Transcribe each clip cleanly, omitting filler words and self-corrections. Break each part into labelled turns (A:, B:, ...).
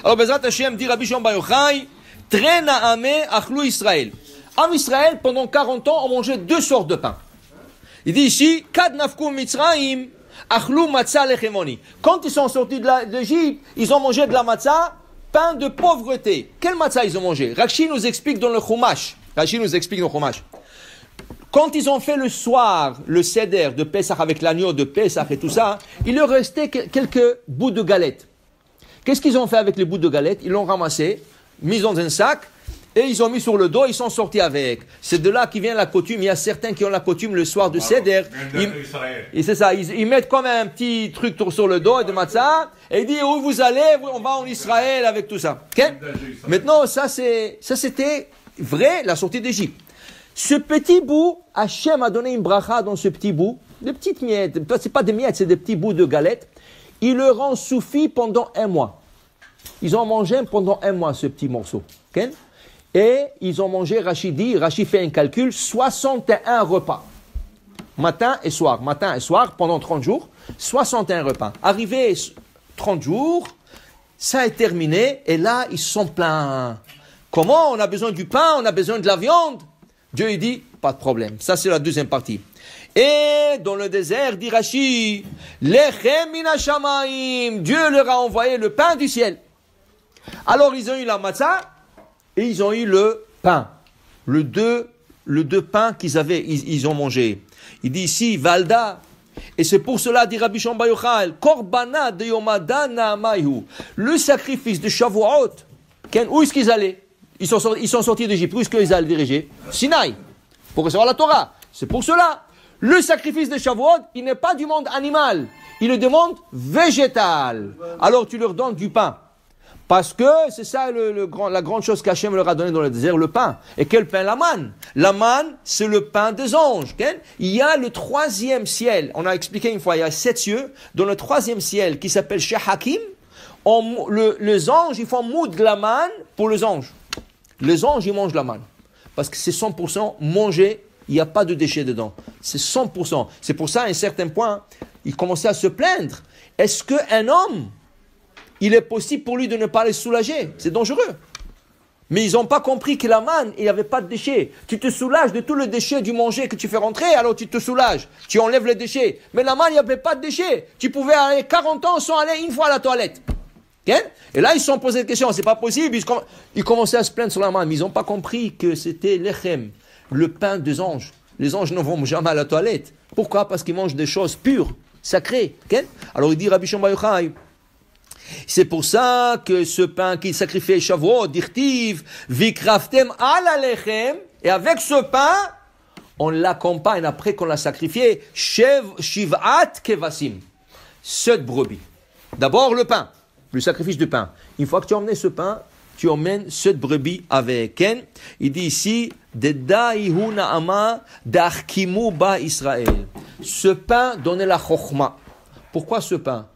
A: Alors, Bezrat Hashem dit Rabbi Shimon Bar Yochai, Trena Ame Achlou Israël. En Israël, pendant 40 ans, on mangeait 2 sortes de pain. Il dit ici, Kad Nafku Mitzrayim, Achlou Matzah Lechemoni. Quand ils sont sortis d'Égypte, ils ont mangé de la matzah, pain de pauvreté. Quel matzah ils ont mangé? Rashi nous explique dans le Chumash. Quand ils ont fait le soir, le seder de Pesach avec l'agneau de Pesach et tout ça, il leur restait quelques bouts de galettes. Qu'est-ce qu'ils ont fait avec les bouts de galettes? Ils l'ont ramassé, mis dans un sac, et ils ont mis sur le dos, ils sont sortis avec. C'est de là qui vient la coutume. Il y a certains qui ont la coutume le soir de Seder. Et c'est ça, ils mettent comme un petit truc sur le dos de matzah, et ils disent où vous allez, on va en Israël avec tout ça. Okay? Maintenant, ça c'était vrai, la sortie d'Égypte. Ce petit bout, Hachem a donné une bracha dans ce petit bout, des petites miettes, c'est pas des miettes, c'est des petits bouts de galettes. Il leur en suffit pendant 1 mois. Ils ont mangé pendant 1 mois ce petit morceau. Okay? Et ils ont mangé, Rachid fait un calcul, 61 repas. Matin et soir, pendant 30 jours, 61 repas. Arrivé 30 jours, ça est terminé, et là, ils sont pleins. Comment? On a besoin du pain, on a besoin de la viande. Dieu, il dit, pas de problème. Ça, c'est la deuxième partie. Et dans le désert, dit Rashi, Lechem min hashamayim, Dieu leur a envoyé le pain du ciel. Alors, ils ont eu la matzah, et ils ont eu le pain. Le deux pains ils ont mangé. Il dit ici, Valda. Et c'est pour cela, dit Rabbi Shimon Bar Yochai, Korbana de Yomada Na'amayu. Le sacrifice de Shavuot. Où est-ce qu'ils allaient? Ils sont sortis d'Égypte. Où est-ce qu'ils allaient diriger? Sinaï. Pour recevoir la Torah. C'est pour cela. Le sacrifice de Shavuot, il n'est pas du monde animal. Il est du monde végétal. Alors tu leur donnes du pain. Parce que c'est ça la grande chose qu'Hachem leur a donné dans le désert, le pain. Et quel pain? La manne. La manne, c'est le pain des anges. Okay? Il y a le 3e ciel. On a expliqué une fois, il y a 7 cieux. Dans le 3e ciel, qui s'appelle Shehakim, les anges, ils font moudre de la manne pour les anges. Les anges, ils mangent la manne. Parce que c'est 100% mangé, il n'y a pas de déchets dedans. C'est 100%. C'est pour ça, à un certain point, ils commençaient à se plaindre. Est-ce qu'un homme, il est possible pour lui de ne pas les soulager? C'est dangereux. Mais ils n'ont pas compris que la manne, il n'y avait pas de déchets. Tu te soulages de tout le déchet du manger que tu fais rentrer, alors tu te soulages. Tu enlèves les déchets. Mais la manne, il n'y avait pas de déchets. Tu pouvais aller 40 ans sans aller une fois à la toilette. Okay? Et là, ils se sont posés des questions. C'est pas possible. Ils commençaient à se plaindre sur la manne. Mais ils n'ont pas compris que c'était l'echem, le pain des anges. Les anges ne vont jamais à la toilette. Pourquoi? Parce qu'ils mangent des choses pures, sacrées. Okay? Alors il dit Rabbi Shimon Bar Yochai, c'est pour ça que ce pain qu'il sacrifiait Shavuot, dirtiv, vikraftem ala lechem, et avec ce pain, on l'accompagne après qu'on l'a sacrifié, shivat kevasim, 7 brebis. D'abord le pain, le sacrifice du pain. Une fois que tu as emmené ce pain, tu emmènes 7 brebis avec. Il dit ici, Deda'ihu na'ama d'arkimu ba Israël. Ce pain donnait la chokhma. Pourquoi ce pain?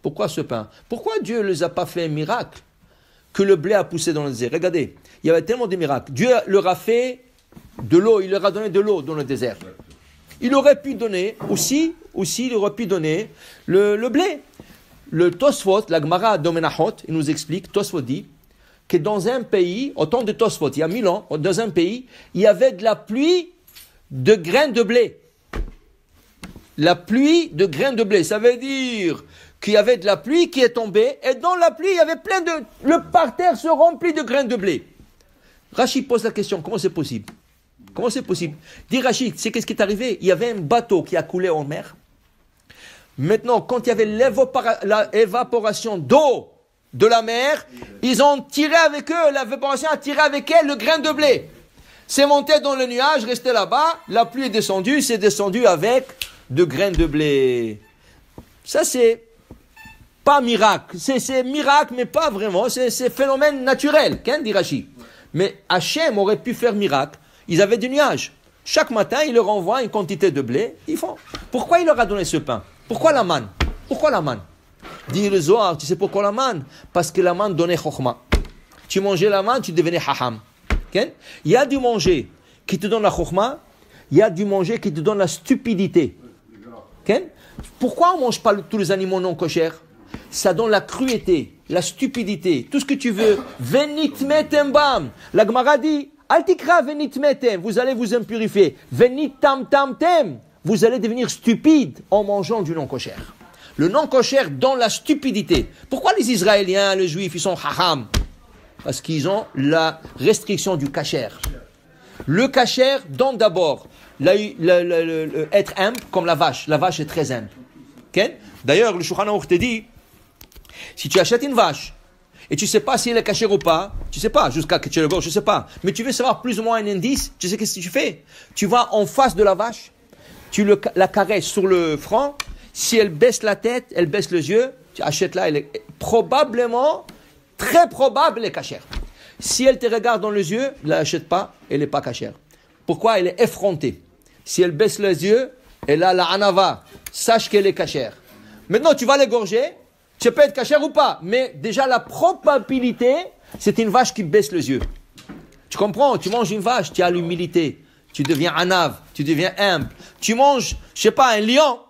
A: Pourquoi ce pain? Pourquoi Dieu ne les a pas fait un miracle que le blé a poussé dans le désert? Regardez, il y avait tellement de miracles. Dieu leur a fait de l'eau, il leur a donné de l'eau dans le désert. Il aurait pu donner aussi il aurait pu donner le blé. Le Tosfot, la Gemara d'Omenachot, il nous explique, Tosfot dit que dans un pays, au temps de Tosfot, il y a 1000 ans, dans un pays, il y avait de la pluie de graines de blé. La pluie de graines de blé, ça veut dire qu'il y avait de la pluie qui est tombée, et dans la pluie, il y avait plein de... Le parterre se remplit de graines de blé. Rachid pose la question, comment c'est possible? Comment c'est possible? Dit Rachid, c'est qu'est-ce qui est arrivé? Il y avait un bateau qui a coulé en mer. Maintenant, quand il y avait l'évaporation d'eau de la mer, ils ont tiré avec eux, l'évaporation a tiré avec elle le grain de blé. C'est monté dans le nuage, resté là-bas, la pluie est descendue, c'est descendu avec de graines de blé. Ça, c'est pas miracle. C'est miracle, mais pas vraiment. C'est phénomène naturel, qu'un dit Rashi. Mais Hachem aurait pu faire miracle. Ils avaient du nuage. Chaque matin, il leur envoie une quantité de blé. Ils font. Pourquoi il leur a donné ce pain? Pourquoi la manne? Pourquoi la manne? Dit le Zohar, tu sais pourquoi la manne? Parce que la manne donnait chokhma. Tu mangeais la manne, tu devenais haham. Okay? Il y a du manger qui te donne la chokhma, il y a du manger qui te donne la stupidité. Okay? Pourquoi on ne mange pas tous les animaux non kochers? ça donne la cruauté, la stupidité, tout ce que tu veux. Venitmetem bam. La Gemara dit, altikra venitmetem, vous allez vous impurifier. Venitam tam tem, vous allez devenir stupide en mangeant du non-kosher. Le non-kosher donne la stupidité. Pourquoi les Israéliens, les Juifs, ils sont haram? Parce qu'ils ont la restriction du kasher. Le kasher donne d'abord être humble comme la vache. La vache est très humble. Okay? D'ailleurs, le Shulchan Aruch te dit, si tu achètes une vache et tu ne sais pas si elle est cachère ou pas, tu ne sais pas, jusqu'à que tu le gorges, je ne sais pas, mais tu veux savoir plus ou moins un indice, tu sais qu'est-ce que tu fais? Tu vas en face de la vache, tu la caresses sur le front, si elle baisse la tête, elle baisse les yeux, tu achètes là, elle est probablement, très probable, elle est cachère. Si elle te regarde dans les yeux, ne l'achète pas, elle n'est pas cachère. Pourquoi? Elle est effrontée. Si elle baisse les yeux, elle a la anava, sache qu'elle est cachère. Maintenant, tu vas l'égorger, tu peux être cachère ou pas, mais déjà la probabilité, c'est une vache qui baisse les yeux. Tu comprends? Tu manges une vache, tu as l'humilité, tu deviens anav, tu deviens humble. Tu manges, je sais pas, un lion,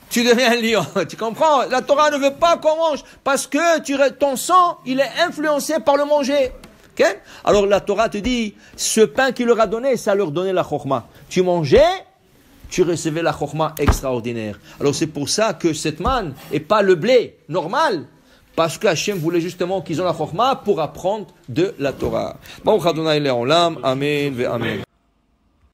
A: tu deviens un lion. Tu comprends? La Torah ne veut pas qu'on mange parce que ton sang, il est influencé par le manger. Okay? Alors la Torah te dit, ce pain qu'il leur a donné, ça leur donnait la chokhmah. Tu mangeais, tu recevais la chokhmah extraordinaire. Alors c'est pour ça que cette manne et pas le blé normal, parce que Hachem voulait justement qu'ils ont la chokhmah pour apprendre de la Torah. Baruch Adonai le'olam, amen ve amen.